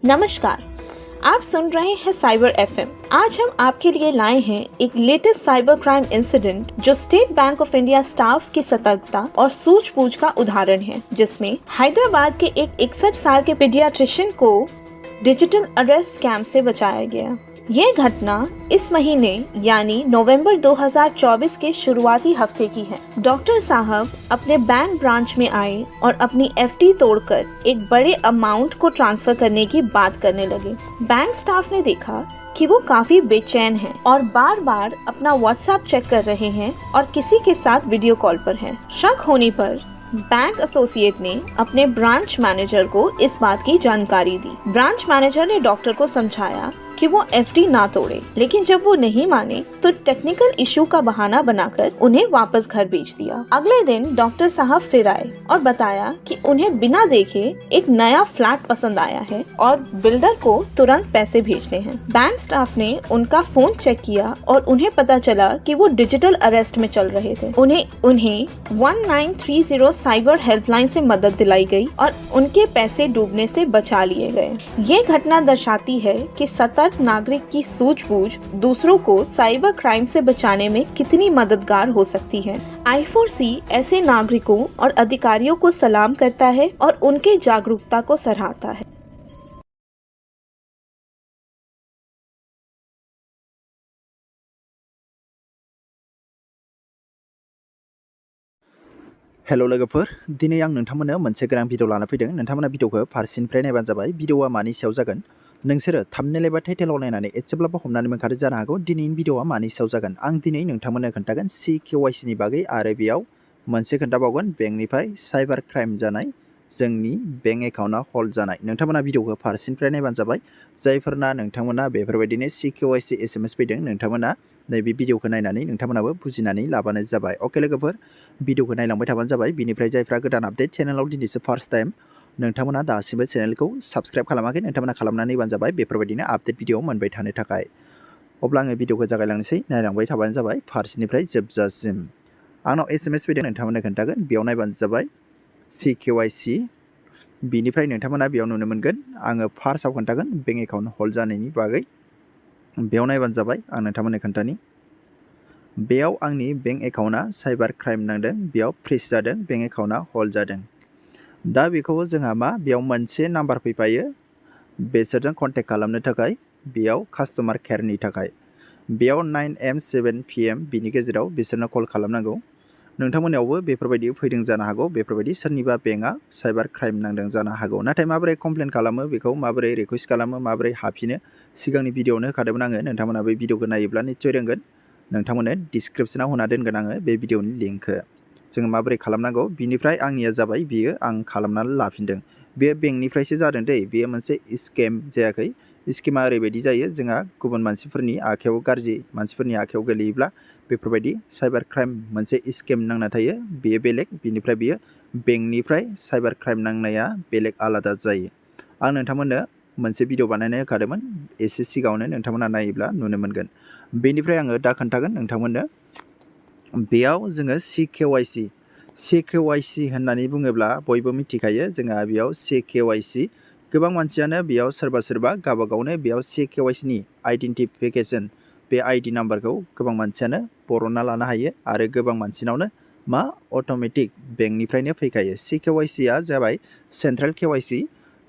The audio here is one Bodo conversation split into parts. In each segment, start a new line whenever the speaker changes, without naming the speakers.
नमस्कार, आप सुन रहे हैं साइबर एफएम। आज हम आपके लिए लाए हैं एक लेटेस्ट साइबर क्राइम इंसिडेंट जो State Bank of India staff की सतर्कता और सूझबूझ का उदाहरण है, जिसमें हैदराबाद के एक 61 साल के पीडियाट्रिशियन को डिजिटल अरेस्ट स्कैम से बचाया गया। ये घटना इस महीने यानी नवंबर 2024 के शुरुआती हफ्ते की है। डॉक्टर साहब अपने बैंक ब्रांच में आए और अपनी एफडी तोड़कर एक बड़े अमाउंट को ट्रांसफर करने की बात करने लगे। बैंक स्टाफ ने देखा कि वो काफी बेचैन हैं और बार बार अपना व्हाट्सएप चेक कर रहे हैं और किसी के साथ वीडियो कॉल पर हैं। शक होने पर बैंक एसोसिएट ने अपने ब्रांच मैनेजर को इस बात की जानकारी दी। ब्रांच मैनेजर ने डॉक्टर को समझाया कि वो एफडी ना तोड़े, लेकिन जब वो नहीं माने तो टेक्निकल इशू का बहाना बनाकर उन्हें वापस घर भेज दिया। अगले दिन डॉक्टर साहब फिर आए और बताया कि उन्हें बिना देखे एक नया फ्लैट पसंद आया है और बिल्डर को तुरंत पैसे भेजने हैं। बैंक स्टाफ ने उनका फोन चेक किया और उन्हें पता चला कि वो डिजिटल अरेस्ट में चल रहे थे। उन्हें 1930 साइबर हेल्पलाइन से मदद दिलाई गई और उनके पैसे डूबने से बचा लिए गए। ये घटना दर्शाती है कि सतर्क नागरिक की सूझबूझ दूसरों को साइबर क्राइम से बचाने में कितनी मददगार हो सकती है। I4C ऐसे नागरिकों और अधिकारियों को सलाम करता है और उनके जागरूकता को सराहता है।
हेलो लोगोफोर, दिनै आं नोंथांमोननो मोनसे गोनां भिडिअ लाना फैदों। नोंथांमोना भिडिअखौ फारसेनिफ्राय नायबानो जाबाय। भिडिअआ मानि सायाव जागोन नोंसोरो थाम्बनेल एबा टाइटेलाव नायनानै एसेब्लाबो हमनानै मोनखादों जानो हागौ दिनैनि भिडिअआ मानि सायाव जागोन। आं दिनै नोंथांमोननो खोन्थागोन CKYC नि बागै आरो बेयाव मोनसे खोन्थाबावगोन बेंकनिफ्राय साइबार क्राइम जानाय, जोंनि बेंक एकाउन्टआ हल्ड जानाय। नोंथांमोना भिडिअखौ फारसेनिफ्राय नायबानो जाबाय। जायफोरना नोंथांमोना बेफोरबायदिनो CKYC SMS फैदों, नोंथांमोना नैबे भिडिअखौ नायनानै नोंथांमोनाबो बुजिनानै लाबानो जाबाय। अके लोगोफोर, भिडिअखौ नायलांबाय थाबानो जाबाय। बिनिफ्राय जायफ्रा गोदान आपडेट चेनेलाव दिनैसो फार्स्ट टाइम नोंथांमोना दासिमबो चेनेलखौ साबस्क्राइब खालामाखै, नोंथांमोना खालामनानै होबानो जाबाय बेफोरबायदिनो आपडेट भिडिअ मोनबाय थानो थाखाय। अब्ला आङो भिडिअखौ जागायलांनोसै, नायलांबाय थाबानो जाबाय फार्स्टनिफ्राय जोबजासिम। आंनाव SMS फैदों, नोंथांमोननो खोन्थागोन। बेयाव नायबानो जाबाय CKYC। बिनिफ्राय नोंथांमोना बेयाव नुनो मोनगोन आङो फार्स्टआव खोन्थागोन बेंक एकाउन्ट हल्ड जानायनि बागै। बेयाव नायबानो जाबाय आं नोंथांमोननो खोन्थानि। बेयाव आंनि बेंक एकाउन्टआ साइबार क्राइम नांदों, बेयाव फ्रिज जादों, बेंक एकाउन्टआ हल्ड जादों। दा बेखौ जोंहा बेयाव मोनसे नाम्बार फैफायो बेसोरजों कन्टेक्ट खालामनो थाखाय, बेयाव कास्टमार केयारनि थाखाय। बेयाव 9 AM 7 PM बिनि गेजेराव बिसोरनो कल खालामनांगौ। नोंथांमोननियावबो बेफोरबायदि फैदों जानो हागौ, बेफोरबायदि सोरनिबा बेंकआ साइबार क्राइम नांदों जानो हागौ। नाथाय माबोरै कमप्लेन खालामो, बेखौ माबोरै रिकुवेस्ट खालामो, माबोरै हाफिनो, सिगांनि भिडिअआवनो होखादोंमोन आङो। नोंथांमोना बे भिडिअखौ नायोब्ला निस्सय रोंगोन। नोंथांमोननो डिसक्रिप्सनाव होना दोनगोन आङो बे भिडिअनि लिंकखौ। जोङो माबोरै खालामनांगौ, बिनिफ्राय आंनिया जाबाय बियो आं खालामनानै लाफिनदों। बे बेंकनिफ्रायसो जादों दै, बेयो मोनसे स्केम जायाखै। स्केमा ओरैबायदि जायो, जोंहा गुबुन मानसिफोरनि आखायाव, गाज्रि मानसिफोरनि आखायाव गोलैयोब्ला बेफोरबायदि साइबार क्राइम मोनसे स्केम नांना थायो, बेयो बेलेग। बिनिफ्राय बियो बेंकनिफ्राय साइबार क्राइम नांनाया बेलेग, आलादा जायो। आं नोंथांमोननो मोनसे भिडिअ बानायनानै होखादोंमोन, एसे सिगाङावनो नोंथांमोना नायोब्ला नुनो मोनगोन। बेनिफ्राय आङो दा खोन्थागोन नोंथांमोननो। बेयाव जोङो CKYC होननानै बुङोब्ला बयबो मिथिखायो। जोंहा बेयाव CKYC गोबां मानसियानो बेयाव सोरबा गावबागावनो बेयाव CKYC नि आइडेन्टिफिकेसन, बे ID नाम्बारखौ गोबां मानसियानो बरनना लानो हायो आरो गोबां मानसिनावनो अट'मेटिक बेंकनिफ्रायनो फैखायो। CKYC आ जाबाय सेन्ट्रेल KYC।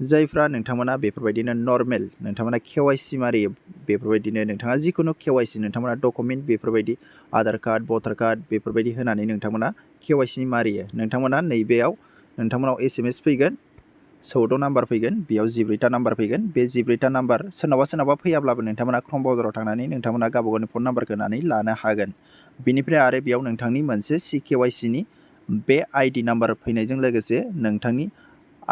जायफ्रा नोंथांमोना बेफोरबायदिनो नर्मेल नोंथांमोना KYC मारियो, बेफोरबायदिनो नोंथाङा जिखुनु KYC नोंथांमोना डकुमेन्ट बेफोरबायदि आधार कार्ड, भटार कार्ड बेफोरबायदि होनानै नोंथांमोना KYC मारियो। नोंथांमोना नैबेयाव नोंथांमोनाव SMS फैगोन, 14 नाम्बार फैगोन, बेयाव 14टा नाम्बार फैगोन। बे 14टा नाम्बार सोरनावबा फैयाब्लाबो नोंथांमोना क्रोम ब्राउजाराव थांनानै नोंथांमोना गावबागावनि फन नाम्बारखौ होनानै लानो हागोन। बिनिफ्राय आरो बेयाव नोंथांनि मोनसे CKYC नि बे ID नाम्बार फैनायजों लोगोसे नोंथांनि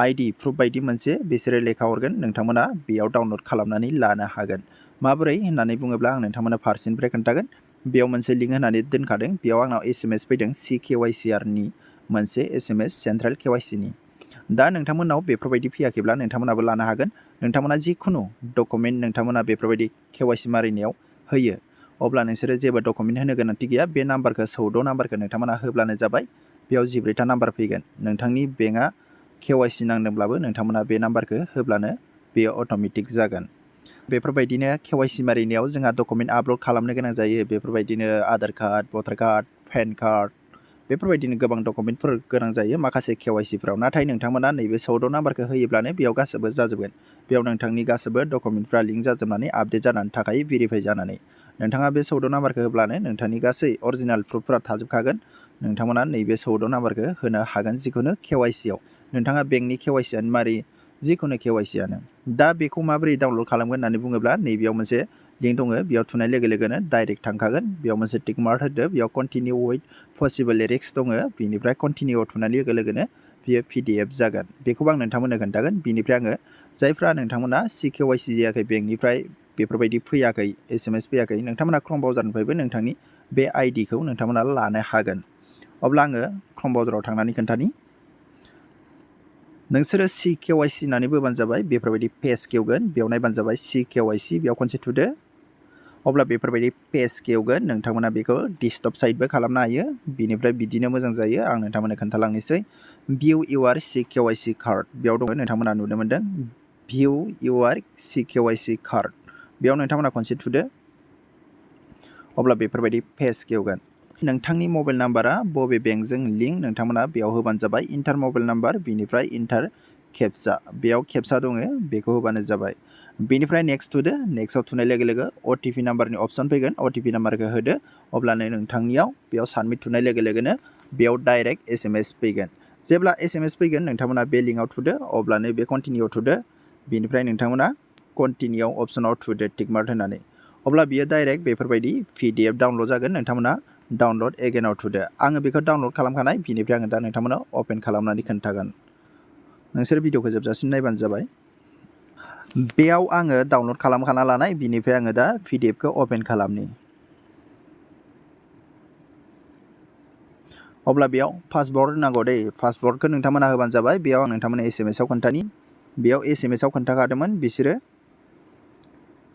ID प्रुफ बायदि मोनसे बिसोरो लेखा हरगोन, नोंथांमोना बेयाव डाउनलड खालामनानै लानो हागोन। माबोरै होननानै बुङोब्ला आं नोंथांमोना फारसेनिफ्राय खोन्थागोन। बेयाव मोनसे लिंक होनानै दोनखादों, बेयाव आंनाव SMS फैदों CKYCR नि मोनसे SMS सेन्ट्रेल KYC नि। दा नोंथांमोनाव बेफोरबायदि फैयाखैब्ला नोंथांमोनाबो लानो हागोन। नोंथांमोना जिखुनु डकुमेन्ट नोंथांमोना बेफोरबायदि KYC मारिनायाव होयो, अब्ला नोंसोरो जेबो डकुमेन्ट होनो गोनांथि गैया। बे नाम्बारखौ 14 नाम्बारखौ नोंथांमोना होब्लानो जाबाय। बेयाव 14टा नाम्बार फैगोन। नोंथांनि बेंकआ KYC नांदोंब्लाबो नोंथांमोना बे नाम्बारखौ होब्लानो बेयो अट'मेटिक जागोन। बेफोरबायदिनो KYC मारिनायाव जोंहा डकुमेन्ट आपल'ड खालामनो गोनां जायो। बेफोरबायदिनो आधार कार्ड, भटार कार्ड, पेन कार्ड बेफोरबायदिनो गोबां डकुमेन्टफोर गोनां जायो माखासे KYCफोराव। नाथाय नोंथांमोना नैबे 14 नाम्बारखौ होयोब्लानो बेयाव गासैबो जाजोबगोन। बेयाव नोंथांनि गासैबो डकुमेन्टफ्रा लिंक जाजोबनानै आपडेट जानानै थाखायो भेरिफाइ जानानै। नोंथाङा बे 14 नाम्बारखौ होब्लानो नोंथांनि गासै अरिजिनेल प्रुफफोरा थाजोबखागोन। नोंथांमोना नैबे 14 नाम्बारखौ होनो हागोन जिखुनु KYCआव। नोंथाङा बेंकनि KYCआनो मारै जिखुनु KYCआनो। दा बेखौ माबोरै डाउनलड खालामगोन होननानै बुङोब्ला नैबेयाव मोनसे लिंक दङ। बेयाव थुनाय लोगो लोगोनो डाइरेक्ट थांखागोन। बेयाव मोनसे टिक मार्क होदो। बेयाव कन्टिनिउ विथ पसिबल लिरिक्स दङ। बेनिफ्राय कन्टिनिउआव थुनाय लोगो लोगोनो बेयो PDF जागोन। बेखौबो आं नोंथांमोननो खोन्थागोन। बेनिफ्राय आङो जायफ्रा नोंथांमोना CKYC जायाखै बेंकनिफ्राय बेफोरबायदि फैयाखै SMS फैयाखै नोंथांमोना क्रम ब्राउजारनिफ्रायबो नोंथांनि बे आइडिखौ नोंथांमोना लानो हागोन। अब्ला आङो क्रम ब्राउजाराव थांनानै खोन्थानि। नोंसोरो CKYC होननानै बोबानो जाबाय बेफोरबायदि पेज खेवगोन। बेयाव नायबानो जाबाय CKYC बेयाव खनसे थुदो। अब्ला बेफोरबायदि पेज खेवगोन। नोंथांमोना बेखौ डेस्कटप साइडबो खालामनो हायो। बेनिफ्राय बिदिनो मोजां जायो। आं नोंथांमोननो खोन्थालांनोसै। भिउ इउआर CKYC कार्ड बेयाव दङ नोंथांमोना नुनो मोन्दों। भिउ इउआर CKYC कार्ड बेयाव नोंथांमोना खनसे थुदो। अब्ला बेफोरबायदि पेज खेवगोन। नोंथांनि मबाइल नाम्बारा बबे बेंकजों लिंक नोंथांमोना बेयाव होबानो जाबाय। इन्टार मबाइल नाम्बार बेनिफ्राय इन्टार केप्चा बेयाव केप्चा दङ बेखौ होबानो जाबाय। बेनिफ्राय नेक्स्ट थुदो। नेक्स्टआव थुनाय लोगो लोगो OTP नाम्बारनि अपसन फैगोन। OTP नाम्बारखौ होदो। अब्लानो नोंथांनियाव बेयाव साबमिट थुनाय लोगो लोगोनो बेयाव डाइरेक्ट SMS फैगोन। जेब्ला SMS फैगोन नोंथांमोना बे लिंकआव थुदो। अब्लानो बे कन्टिनिउआव थुदो। बेनिफ्राय नोंथांमोना कन्टिनिउआव अपसनाव थुदो टिक मार्क होनानै। अब्ला बियो डाइरेक्ट बेफोरबायदि PDF डाउनलड जागोन। नोंथांमोना डाउनलड एगेनाव थुदो। आङो बेखौ डाउनलड खालामखानाय। बिनिफ्राय आङो दा नोंथांमोनाव अपेन खालामनानै खोन्थागोन। नोंसोर भिडिअखौ जोबजासिम नायबानो जाबाय। बेयाव आङो डाउनलड खालामखाना लानाय। बिनिफ्राय आङो दा PDFखौ अपेन खालामनि। अब्ला बेयाव पासवर्ड नांगौ दे। पासवर्डखौ नोंथांमोना होबानो जाबाय। बेयाव आं नोंथांमोननो SMS-आव खोन्थानि। बेयाव SMS-आव खोन्थाखादोंमोन बिसोरो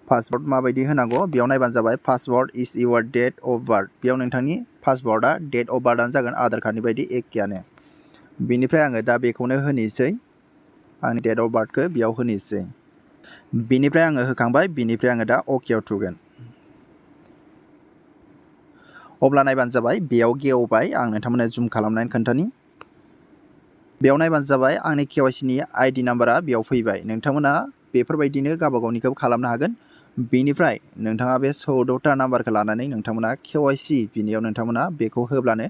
पासवर्ड माबायदि होनांगौ बेयाव नायबानो जाबाय। Password is your date of birth बेयाव नोंथांनि पासवर्डआ डेट अफ बार्थआनो जागोन आधार कार्डनि बायदि एखेयानो। बेनिफ्राय आङो दा बेखौनो होनोसै। आंनि डेट अफ बार्थखौ बेयाव होनोसै। बेनिफ्राय आङो होखांबाय। बेनिफ्राय आङो दा अकेआव थुगोन। अब्ला नायबानो जाबाय बेयाव गेवबाय। आं नोंथांमोननो जुम खालामनानै खोन्थानि। बेयाव नायबानो जाबाय आंनि KYCनि ID नाम्बारा बेयाव फैबाय। नोंथांमोना बेफोरबायदिनो गावबा गावनिखौ खालामनो हागोन। बेनिफ्राय नोंथाङा बे 14टा नाम्बारखौ लानानै नोंथांमोना KYC बिनियाव नोंथांमोना बेखौ होब्लानो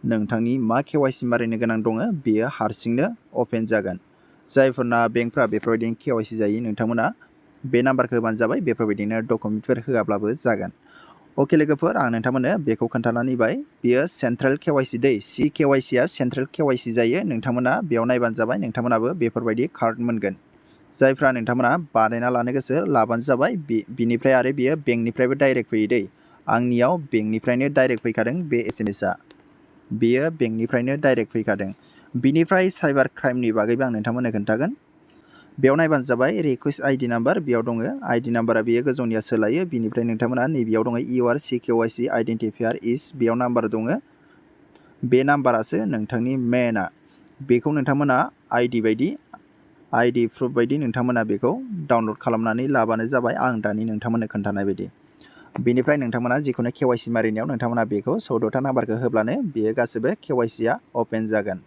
नोंथांनि मा KYC मारिनो गोनां दङ बेयो हारसिंनो अपेन जागोन। जायफोरना बेंकफ्रा बेफोरबायदिनो KYC जायो नोंथांमोना बे नाम्बारखौ होबानो जाबाय। बेफोरबायदिनो डकुमेन्टफोर होआब्लाबो जागोन। अके लोगोफोर आं नोंथांमोननो बेखौ खोन्थानानै होबाय। बेयो सेन्ट्रेल KYC दै। CKYCआ सेन्ट्रेल KYC जायो। नोंथांमोना बेयाव नायबानो जाबाय। नोंथांमोनाबो बेफोरबायदि कार्ड मोनगोन। जायफ्रा नोंथांमोना बानायना लानो गोसो लाबानो जाबाय। बिनिफ्राय आरो बेयो बेंकनिफ्रायबो डाइरेक्ट फैयो दै। आंनियाव बेंकनिफ्रायनो डाइरेक्ट फैखादों बे SMS-आ। बेयो बेंकनिफ्रायनो डाइरेक्ट फैखादों। बिनिफ्राय साइबार क्राइमनि बागैबो आं नोंथांमोननो खोन्थागोन। बेयाव नायबानो जाबाय रिकुवेस्ट ID नाम्बार बेयाव दङ। ID नाम्बारा बेयो गोजौनिया सोलायो। बिनिफ्राय नोंथांमोना नैबेयाव दङ इउआर CKYC आइडेन्टिफायार इज बेयाव नाम्बार दङ। बे नाम्बारासो नोंथांनि मेनआ। बेखौ नोंथांमोना ID प्रुफ बायदि नोंथांमोना बेखौ डाउनलड खालामनानै लाबानो जाबाय। आं दानि नोंथांमोननो खोन्थानाय बायदि। बेनिफ्राय नोंथांमोना जिखुनु KYC मारिनायाव नोंथांमोना बेखौ 14टा नाम्बारखौ होब्लानो बेयो गासैबो KYCआ अपेन जागोन।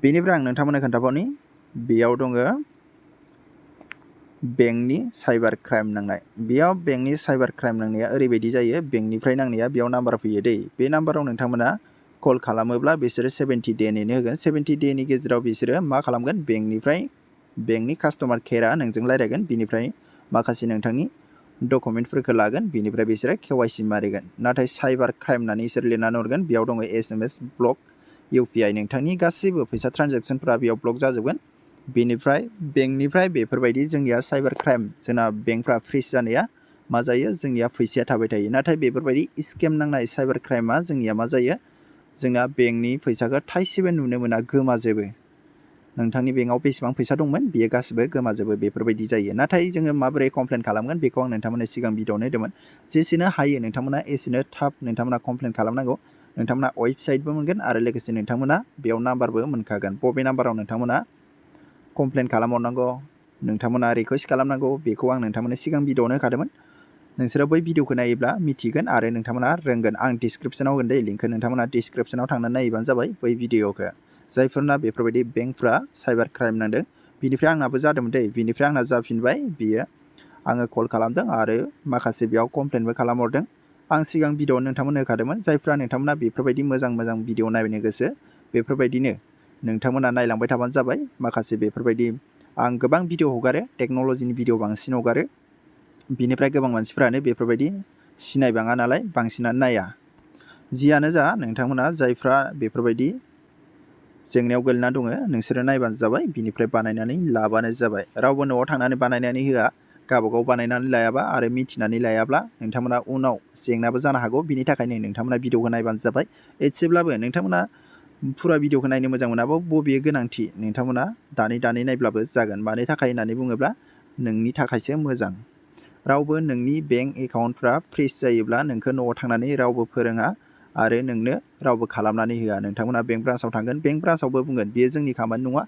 बेनिफ्राय आं नोंथांमोननो खोन्थाबावनि बेयाव दङ बेंकनि साइबार क्राइम नांनाय। बेयाव बेंकनि साइबार क्राइम नांनाया ओरैबायदि जायो। बेंकनिफ्राय नांनाया बेयाव नाम्बार फैयो दै। बे नाम्बाराव नोंथांमोना कल खालामोब्ला बिसोरो 70 डे नेनो होगोन। 70 डेनि गेजेराव बिसोरो मा खालामगोन बेंकनि कास्टमार केयारा नोंजों रायज्लायगोन। बिनिफ्राय माखासे नोंथांनि डकुमेन्टफोरखौ लागोन। बिनिफ्राय बिसोरो KYC मारिगोन। नाथाय साइबार क्राइम होननानै बिसोर लिरनानै हरगोन। बेयाव दङ SMS ब्लक UPI नोंथांनि गासैबो फैसा ट्रान्जेक्सनफोरा बेयाव ब्लक जाजोबगोन। बेनिफ्राय बेंकनिफ्राय बेफोरबायदि जोंनिया साइबार क्राइम जोंना बेंकफ्रा फ्रिज जानाया मा जायो जोंनिया फैसाया थाबाय थायो। नाथाय बेफोरबायदि स्केम नांनाय साइबार क्राइमा जोंनिया मा जायो जोंना बेंकनि फैसाखौ थाइसेबो नुनो मोना गोमाजोबो। नोंथांनि बेंकआव बेसेबां फैसा दंमोन बेयो गासिबो गोमाजोबो बेफोरबायदि जायो। नाथाय जोङो माबोरै कमप्लेन खालामगोन बेखौ आं नोंथांमोननो सिगां भिडिअआवनो होदोंमोन। जेसेनो हायो नोंथांमोना एसेनो थाब नोंथांमोना कमप्लेन खालामनांगौ। नोंथांमोना वेबसाइटबो मोनगोन आरो लोगोसे नोंथांमोना बेयाव नाम्बारबो मोनखागोन। बबे नाम्बाराव नोंथांमोना कमप्लेन खालामहरनांगौ नोंथांमोना रिकुवेस्ट खालामनांगौ बेखौ आं नोंथांमोननो सिगां भिडिअआवनो होखादोंमोन। नोंसोरो बै भिडिअखौ नायोब्ला मिथिगोन आरो नोंथांमोना रोंगोन। आं डिसक्रिप्सनाव होगोन दे लिंकखौ, नोंथांमोना डिसक्रिप्सनाव थांनानै नायबानो जाबाय बै भिडिअखौ। जायफोरना बेफोरबायदि बेंकफ्रा साइबार क्राइम नांदों, बिनिफ्राय आंनाबो जादोंमोन दे, बिनिफ्राय आंना जाफिनबाय बियो। आङो कल खालामदों आरो माखासे बेयाव कमप्लेनबो खालामहरदों। आं सिगां भिडिअ नोंथांमोननो होखादोंमोन। जायफ्रा नोंथांमोना बेफोरबायदि मोजां भिडिअ नायनो गोसो, बेफोरबायदिनो नोंथांमोना नायलांबाय थाबानो जाबाय। माखासे बेफोरबायदि आं गोबां भिडिअ हगारो, टेक्न'लजिनि भिडिअ बांसिन हगारो। बिनिफ्राय गोबां मानसिफ्रानो बेफोरबायदि सिनायबाङा नालाय बांसिनानो नाया। जियानो जा, नोंथांमोना जायफ्रा बेफोरबायदि जेंनायाव गोलैना दङ, नोंसोरो नायबानो जाबाय, बिनिफ्राय बानायनानै लाबानो जाबाय। रावबो न'आव थांनानै बानायनानै होआ। गावबागाव बानायनानै लायाबा आरो मिथिनानै लायाब्ला नोंथांमोना उनाव जेंनाबो जानो हागौ। बिनि थाखायनो नोंथांमोना भिडिअखौ नायबानो जाबाय। एसेब्लाबो नोंथांमोना फुरा भिडिअखौ नायनो मोजां मोनाबा बबे गोनांथि, नोंथांमोना दानै नायब्लाबो जागोन। मानि थाखाय होननानै बुङोब्ला नोंनि थाखायसो मोजां। रावबो नोंनि बेंक एकाउन्टफ्रा फ्रिज जायोब्ला नोंखौ न'आव थांनानै रावबो फोरोङा आरो नोंनो रावबो खालामनानै होआ। नोंथांमोना बेंक ब्रान्चआव थांगोन, बेंक ब्रान्चआवबो बुंगोन बेयो जोंनि खामानि नङा,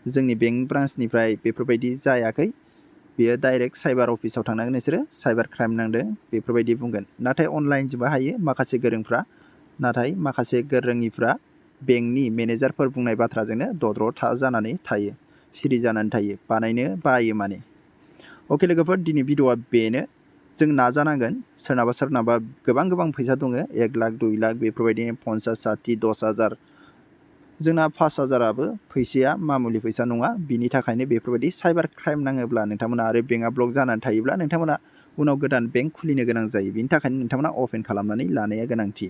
जोंनि बेंक ब्रान्चनिफ्राय बेफोरबायदि जायाखै, बेयो डाइरेक्ट साइबार अफिसाव थांनांगोन, नोंसोरो साइबार क्राइम नांदों बेफोरबायदि बुंगोन। नाथाय अनलाइनजोंबो हायो माखासे गोरोंफ्रा, नाथाय माखासे गोरोङिफ्रा बेंकनि मेनेजारफोर बुंनाय बाथ्राजोंनो दद्र' जानानै थायो, सिरि जानानै थायो, बानायनो बायो माने। अके लोगोफोर, दिनै भिडिअआ बेनो। जों नाजानांगोन। सोरनाबा गोबां फैसा दङ, 1 लाख 2 लाख बेफोरबायदिनो 50 60 10,000। जोंना 5,000आबो फैसाया मामुलि फैसा नङा। बिनि थाखायनो बेफोरबायदि साइबार क्राइम नाङोब्ला नोंथांमोना आरो बेंकआ ब्लक जानानै थायोब्ला नोंथांमोना उनाव गोदान बेंक खुलिनो गोनां जायो। बिनि थाखायनो नोंथांमोना अपेन खालामनानै लानाया गोनांथि।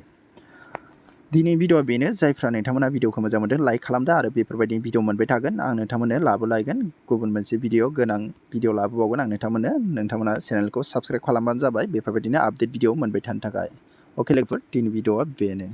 दिनै भिडिअआ बेनो। जायफ्रा नोंथांमोना भिडिअखौ मोजां मोनदों लाइक खालामदो आरो बेफोरबायदि भिडिअ मोनबाय थागोन। आं नोंथांमोननो लाबोलायगोन गुबुन मोनसे भिडिअ, गोनां भिडिअ लाबोबावगोन आं नोंथांमोननो। नोंथांमोना चेनेलखौ साबस्क्राइब खालामबानो जाबाय बेफोरबायदिनो आपडेट भिडिअ मोनबाय थानो थाखाय। अके लोगोफोर, दिनै भिडिअआ बेनो।